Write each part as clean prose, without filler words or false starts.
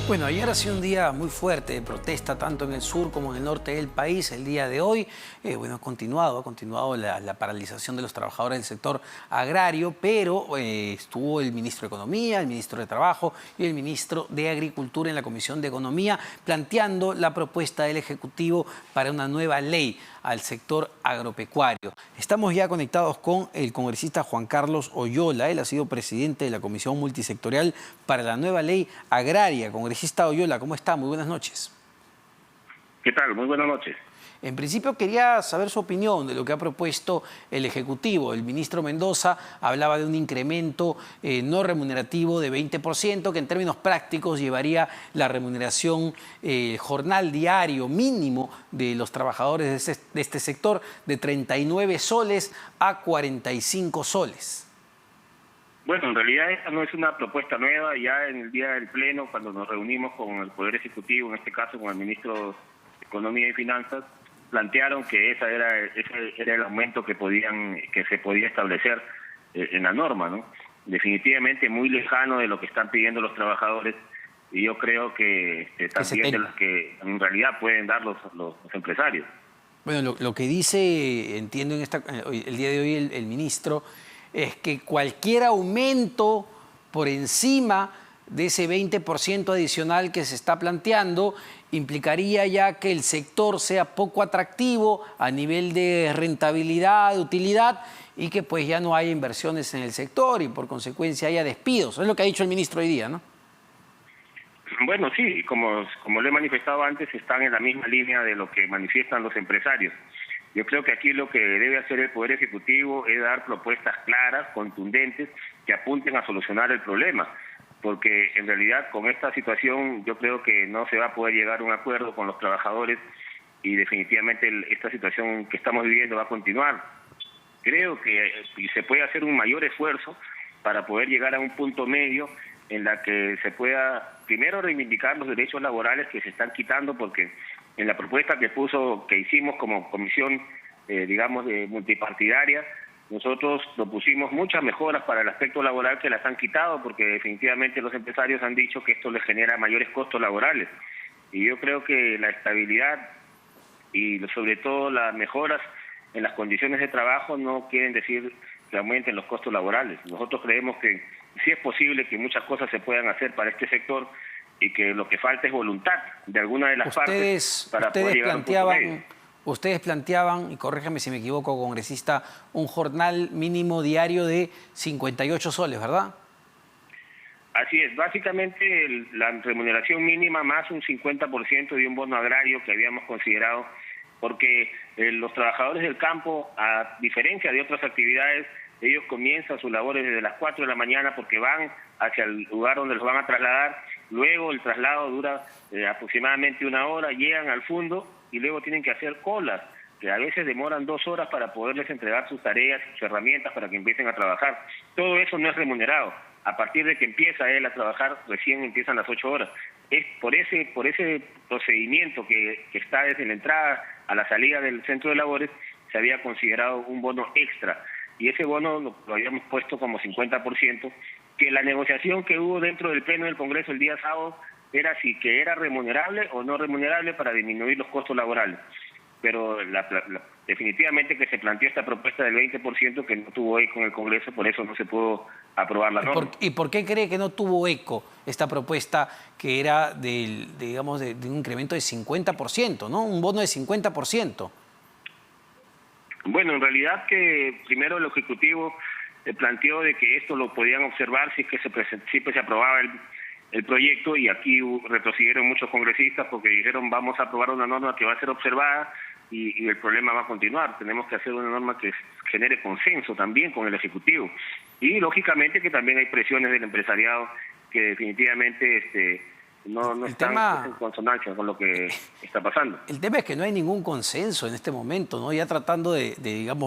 Bueno, ayer ha sido un día muy fuerte de protesta, tanto en el sur como en el norte del país. El día de hoy, ha continuado la paralización de los trabajadores del sector agrario, pero estuvo el ministro de Economía, el ministro de Trabajo y el ministro de Agricultura en la Comisión de Economía, planteando la propuesta del Ejecutivo para una nueva ley al sector agropecuario. Estamos ya conectados con el congresista Juan Carlos Oyola. Él ha sido presidente de la Comisión Multisectorial para la nueva ley agraria. Congresista Oyola, ¿cómo está? Muy buenas noches. ¿Qué tal? Muy buenas noches. En principio quería saber su opinión de lo que ha propuesto el Ejecutivo. El ministro Mendoza hablaba de un incremento no remunerativo de 20%, que en términos prácticos llevaría la remuneración jornal diario mínimo de los trabajadores de este sector de 39 soles a 45 soles. Bueno, en realidad esta no es una propuesta nueva. Ya en el día del Pleno, cuando nos reunimos con el Poder Ejecutivo, en este caso con el ministro de Economía y Finanzas, plantearon que ese era el aumento que se podía establecer en la norma, ¿no? Definitivamente muy lejano de lo que están pidiendo los trabajadores, y yo creo que también de los que en realidad pueden dar los empresarios. Bueno, lo que dice, entiendo, el día de hoy el ministro, es que cualquier aumento por encima de ese 20% adicional que se está planteando implicaría ya que el sector sea poco atractivo a nivel de rentabilidad, de utilidad, y que pues ya no haya inversiones en el sector y por consecuencia haya despidos. Es lo que ha dicho el ministro hoy día, ¿no? Bueno, sí, como lo he manifestado antes, están en la misma línea de lo que manifiestan los empresarios. Yo creo que aquí lo que debe hacer el Poder Ejecutivo es dar propuestas claras, contundentes, que apunten a solucionar el problema, porque en realidad con esta situación yo creo que no se va a poder llegar a un acuerdo con los trabajadores y definitivamente esta situación que estamos viviendo va a continuar. Creo que se puede hacer un mayor esfuerzo para poder llegar a un punto medio en la que se pueda primero reivindicar los derechos laborales que se están quitando, porque en la propuesta que hicimos como comisión, multipartidaria, nosotros propusimos muchas mejoras para el aspecto laboral que las han quitado, porque definitivamente los empresarios han dicho que esto les genera mayores costos laborales. Y yo creo que la estabilidad y sobre todo las mejoras en las condiciones de trabajo no quieren decir que aumenten los costos laborales. Nosotros creemos que sí es posible que muchas cosas se puedan hacer para este sector y que lo que falta es voluntad de alguna de las partes para poder llegar a un punto medio. Ustedes planteaban, y corríjame si me equivoco, congresista, un jornal mínimo diario de 58 soles, ¿verdad? Así es, básicamente la remuneración mínima más un 50% de un bono agrario que habíamos considerado, porque los trabajadores del campo, a diferencia de otras actividades, ellos comienzan sus labores desde las 4 de la mañana porque van hacia el lugar donde los van a trasladar. Luego el traslado dura aproximadamente 1 hora, llegan al fondo y luego tienen que hacer colas, que a veces demoran 2 horas para poderles entregar sus tareas, sus herramientas para que empiecen a trabajar. Todo eso no es remunerado. A partir de que empieza él a trabajar, recién empiezan las 8 horas. Es por ese procedimiento que está desde la entrada a la salida del centro de labores, se había considerado un bono extra. Y ese bono lo habíamos puesto como 50%, que la negociación que hubo dentro del Pleno del Congreso el día sábado era si que era remunerable o no remunerable para disminuir los costos laborales. Pero definitivamente que se planteó esta propuesta del 20% que no tuvo eco en el Congreso, por eso no se pudo aprobar la norma. ¿Y por qué cree que no tuvo eco esta propuesta que era de un incremento de 50%, ¿no? Un bono de 50%. Bueno, en realidad que primero el Ejecutivo planteó de que esto lo podían observar si es que se aprobaba el proyecto, y aquí retrocedieron muchos congresistas porque dijeron vamos a aprobar una norma que va a ser observada y el problema va a continuar. Tenemos que hacer una norma que genere consenso también con el Ejecutivo. Y lógicamente que también hay presiones del empresariado que definitivamente no están en consonancia con lo que está pasando. El tema es que no hay ningún consenso en este momento, ¿no? Ya tratando de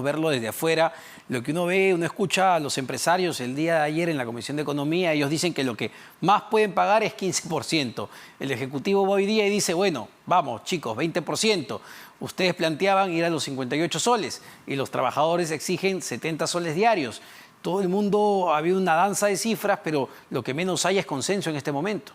verlo desde afuera, lo que uno escucha a los empresarios el día de ayer en la Comisión de Economía, ellos dicen que lo que más pueden pagar es 15%. El Ejecutivo va hoy día y dice, bueno, vamos chicos, 20%. Ustedes planteaban ir a los 58 soles y los trabajadores exigen 70 soles diarios. Todo el mundo, ha habido una danza de cifras, pero lo que menos hay es consenso en este momento.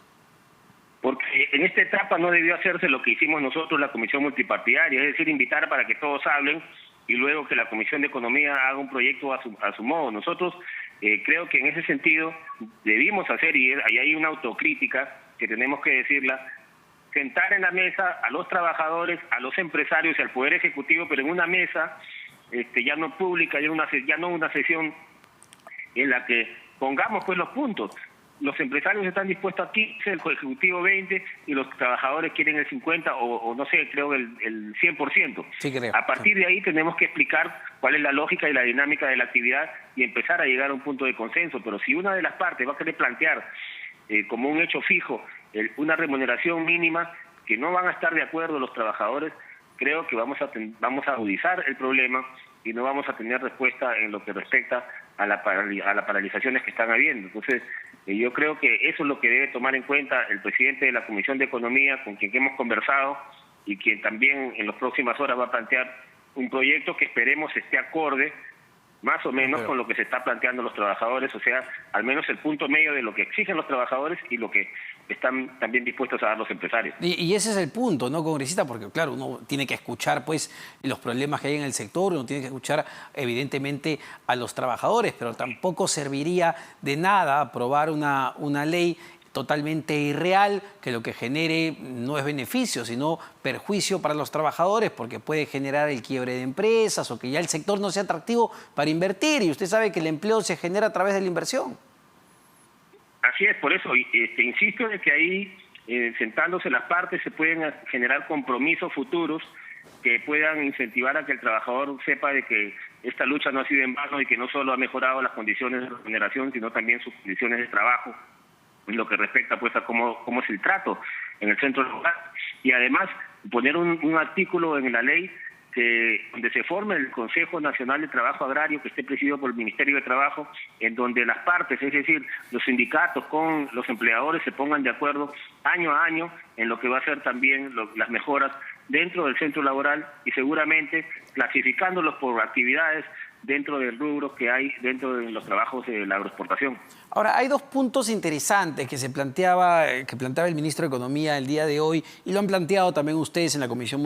Porque en esta etapa no debió hacerse lo que hicimos nosotros, la Comisión Multipartidaria, es decir, invitar para que todos hablen y luego que la Comisión de Economía haga un proyecto a su modo. Nosotros creo que en ese sentido debimos hacer, y ahí hay una autocrítica que tenemos que decirla, sentar en la mesa a los trabajadores, a los empresarios y al Poder Ejecutivo, pero en una mesa ya no pública, ya no una sesión en la que pongamos pues los puntos. Los empresarios están dispuestos a 15, el Ejecutivo 20 y los trabajadores quieren el 50 o no sé, creo el 100%. Sí, creo. A partir de ahí tenemos que explicar cuál es la lógica y la dinámica de la actividad y empezar a llegar a un punto de consenso. Pero si una de las partes va a querer plantear como un hecho fijo una remuneración mínima que no van a estar de acuerdo los trabajadores, creo que vamos a agudizar el problema y no vamos a tener respuesta en lo que respecta a las paralizaciones que están habiendo. Entonces, yo creo que eso es lo que debe tomar en cuenta el presidente de la Comisión de Economía, con quien hemos conversado y quien también en las próximas horas va a plantear un proyecto que esperemos esté acorde más o menos con lo que se está planteando los trabajadores, o sea, al menos el punto medio de lo que exigen los trabajadores y lo que están también dispuestos a dar los empresarios. Y ese es el punto, ¿no, congresista? Porque, claro, uno tiene que escuchar, pues, los problemas que hay en el sector, uno tiene que escuchar, evidentemente, a los trabajadores, pero tampoco serviría de nada aprobar una ley totalmente irreal, que lo que genere no es beneficio, sino perjuicio para los trabajadores, porque puede generar el quiebre de empresas o que ya el sector no sea atractivo para invertir, y usted sabe que el empleo se genera a través de la inversión. Así es, por eso insisto en que ahí, sentándose las partes, se pueden generar compromisos futuros que puedan incentivar a que el trabajador sepa de que esta lucha no ha sido en vano y que no solo ha mejorado las condiciones de remuneración, sino también sus condiciones de trabajo, en lo que respecta pues a cómo es el trato en el centro laboral. Y además poner un artículo en la ley donde se forme el Consejo Nacional de Trabajo Agrario, que esté presidido por el Ministerio de Trabajo, en donde las partes, es decir, los sindicatos con los empleadores, se pongan de acuerdo año a año en lo que va a ser también las mejoras dentro del centro laboral y seguramente clasificándolos por actividades dentro del rubro que hay dentro de los trabajos de la agroexportación. Ahora, hay dos puntos interesantes que planteaba el ministro de Economía el día de hoy, y lo han planteado también ustedes en la Comisión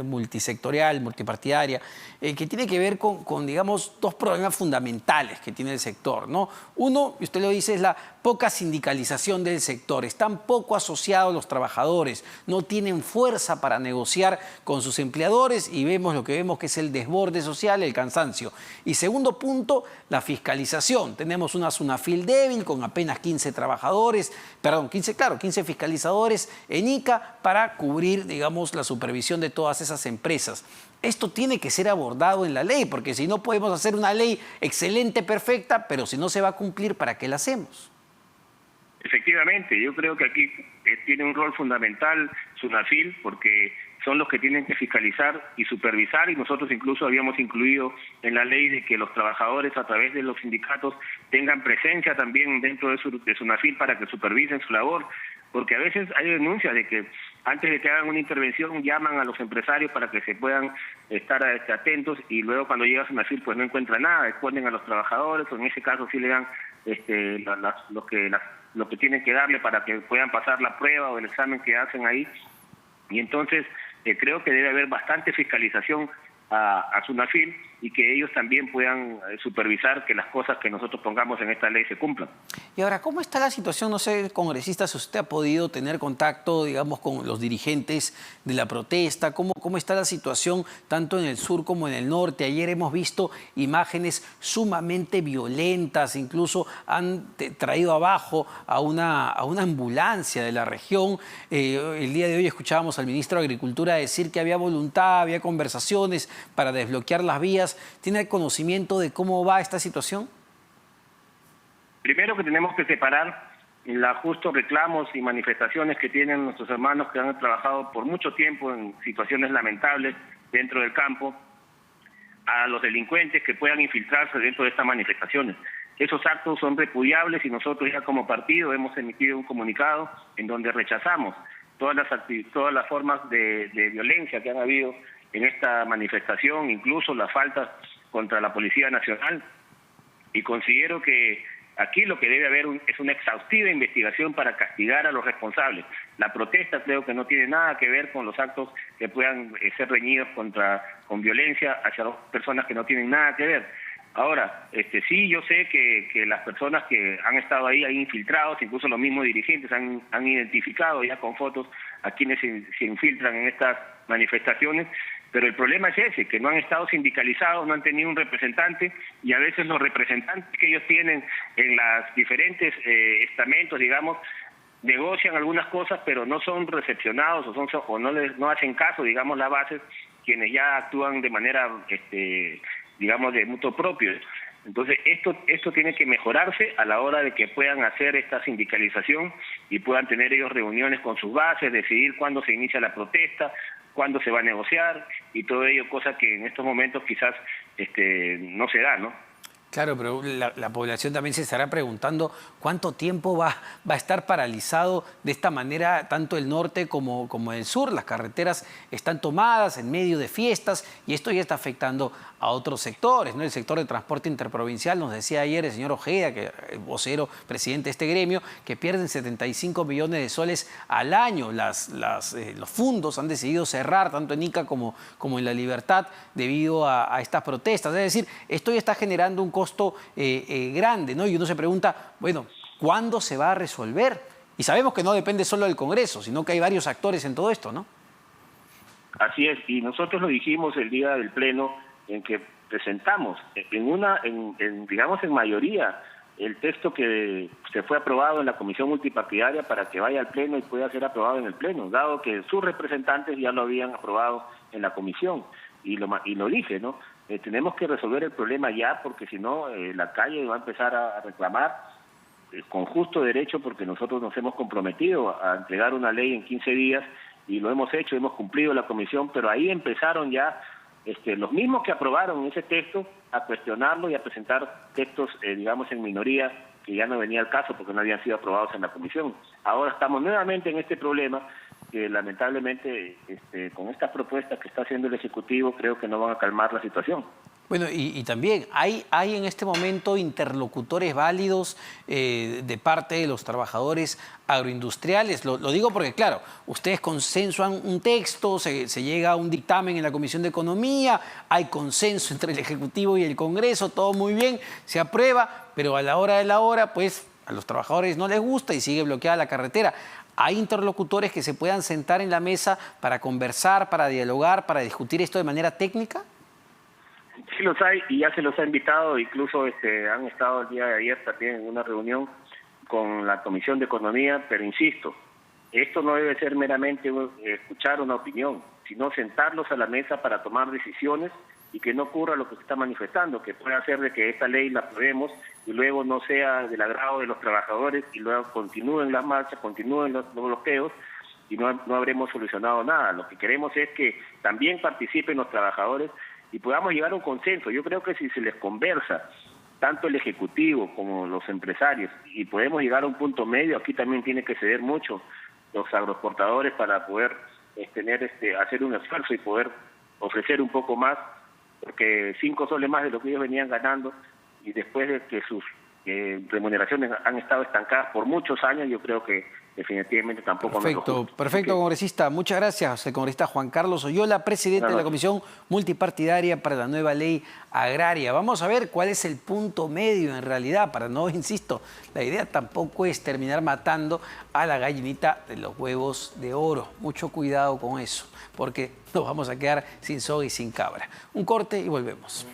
Multisectorial, Multipartidaria, que tiene que ver con, digamos, dos problemas fundamentales que tiene el sector, ¿no? Uno, y usted lo dice, es la poca sindicalización del sector. Están poco asociados los trabajadores, no tienen fuerza para negociar con sus empleadores y vemos lo que vemos, que es el desborde social, el cansancio. Y segundo punto, la fiscalización. Tenemos una SUNAFIL débil con apenas 15 trabajadores, perdón, 15 fiscalizadores en ICA para cubrir, digamos, la supervisión de todas esas empresas. Esto tiene que ser abordado en la ley, porque si no podemos hacer una ley excelente, perfecta, pero si no se va a cumplir, ¿para qué la hacemos? Efectivamente, yo creo que aquí tiene un rol fundamental SUNAFIL, porque son los que tienen que fiscalizar y supervisar, y nosotros incluso habíamos incluido en la ley de que los trabajadores a través de los sindicatos tengan presencia también dentro de SUNAFIL para que supervisen su labor, porque a veces hay denuncias de que antes de que hagan una intervención llaman a los empresarios para que se puedan estar atentos y luego cuando llega a SUNAFIL pues no encuentran nada, exponen a los trabajadores o en ese caso sí le dan lo que tienen que darle para que puedan pasar la prueba o el examen que hacen ahí. Y entonces creo que debe haber bastante fiscalización a SUNAFIL y que ellos también puedan supervisar que las cosas que nosotros pongamos en esta ley se cumplan. Y ahora, ¿cómo está la situación? No sé, congresista, si usted ha podido tener contacto, digamos, con los dirigentes de la protesta. ¿Cómo está la situación tanto en el sur como en el norte? Ayer hemos visto imágenes sumamente violentas, incluso han traído abajo a una ambulancia de la región. El día de hoy escuchábamos al ministro de Agricultura decir que había voluntad, había conversaciones para desbloquear las vías. ¿Tiene conocimiento de cómo va esta situación? Primero que tenemos que separar los justos reclamos y manifestaciones que tienen nuestros hermanos que han trabajado por mucho tiempo en situaciones lamentables dentro del campo, a los delincuentes que puedan infiltrarse dentro de estas manifestaciones. Esos actos son repudiables y nosotros ya como partido hemos emitido un comunicado en donde rechazamos todas las formas de violencia que han habido en esta manifestación, incluso las faltas contra la Policía Nacional, y considero que Aquí lo que debe haber es una exhaustiva investigación para castigar a los responsables. La protesta creo que no tiene nada que ver con los actos que puedan ser reñidos con violencia hacia dos personas que no tienen nada que ver. Ahora, sí, yo sé que las personas que han estado ahí infiltrados, incluso los mismos dirigentes han identificado ya con fotos a quienes se infiltran en estas manifestaciones, pero el problema es ese, que no han estado sindicalizados, no han tenido un representante, y a veces los representantes que ellos tienen en las diferentes estamentos, digamos, negocian algunas cosas, pero no son recepcionados o no hacen caso, digamos, las bases, quienes ya actúan de manera, digamos, de mutuo propio. Entonces, esto tiene que mejorarse a la hora de que puedan hacer esta sindicalización y puedan tener ellos reuniones con sus bases, decidir cuándo se inicia la protesta, cuándo se va a negociar y todo ello, cosa que en estos momentos quizás no se da, ¿no? Claro, pero la población también se estará preguntando cuánto tiempo va a estar paralizado de esta manera tanto el norte como el sur. Las carreteras están tomadas en medio de fiestas y esto ya está afectando a otros sectores, ¿no? El sector de transporte interprovincial, nos decía ayer el señor Ojeda, que vocero, presidente de este gremio, que pierden 75 millones de soles al año. Los fundos han decidido cerrar tanto en Ica como en La Libertad debido a estas protestas. Es decir, esto ya está generando un costo grande, ¿no? Y uno se pregunta, bueno, ¿cuándo se va a resolver? Y sabemos que no depende solo del Congreso, sino que hay varios actores en todo esto, ¿no? Así es, y nosotros lo dijimos el día del Pleno en que presentamos digamos en mayoría el texto que se fue aprobado en la Comisión Multipartidaria para que vaya al Pleno y pueda ser aprobado en el Pleno, dado que sus representantes ya lo habían aprobado en la Comisión. Y lo dije, ¿no? Tenemos que resolver el problema ya, porque si no, la calle va a empezar a reclamar con justo derecho, porque nosotros nos hemos comprometido a entregar una ley en 15 días y lo hemos hecho, hemos cumplido la comisión, pero ahí empezaron ya los mismos que aprobaron ese texto a cuestionarlo y a presentar textos, digamos, en minoría, que ya no venía al caso porque no habían sido aprobados en la comisión. Ahora estamos nuevamente en este problema que lamentablemente con estas propuestas que está haciendo el Ejecutivo creo que no van a calmar la situación. Bueno, y también hay en este momento interlocutores válidos de parte de los trabajadores agroindustriales. Lo digo porque, claro, ustedes consensuan un texto, se llega a un dictamen en la Comisión de Economía, hay consenso entre el Ejecutivo y el Congreso, todo muy bien, se aprueba, pero a la hora de la hora, pues a los trabajadores no les gusta y sigue bloqueada la carretera. ¿Hay interlocutores que se puedan sentar en la mesa para conversar, para dialogar, para discutir esto de manera técnica? Sí los hay y ya se los ha invitado, incluso han estado el día de ayer también en una reunión con la Comisión de Economía, pero insisto, esto no debe ser meramente escuchar una opinión, sino sentarlos a la mesa para tomar decisiones y que no ocurra lo que se está manifestando, que puede hacer de que esta ley la aprobemos y luego no sea del agrado de los trabajadores y luego continúen las marchas, continúen los bloqueos y no habremos solucionado nada. Lo que queremos es que también participen los trabajadores y podamos llegar a un consenso. Yo creo que si se les conversa, tanto el Ejecutivo como los empresarios, y podemos llegar a un punto medio, aquí también tiene que ceder mucho los agroexportadores para poder hacer un esfuerzo y poder ofrecer un poco más, porque 5 soles más de lo que ellos venían ganando, y después de que sus remuneraciones han estado estancadas por muchos años, yo creo que definitivamente tampoco... Perfecto, congresista. Muchas gracias, el congresista Juan Carlos Oyola, presidente de la Comisión Multipartidaria para la nueva ley agraria. Vamos a ver cuál es el punto medio en realidad, para no, insisto, la idea tampoco es terminar matando a la gallinita de los huevos de oro. Mucho cuidado con eso, porque nos vamos a quedar sin soga y sin cabra. Un corte y volvemos.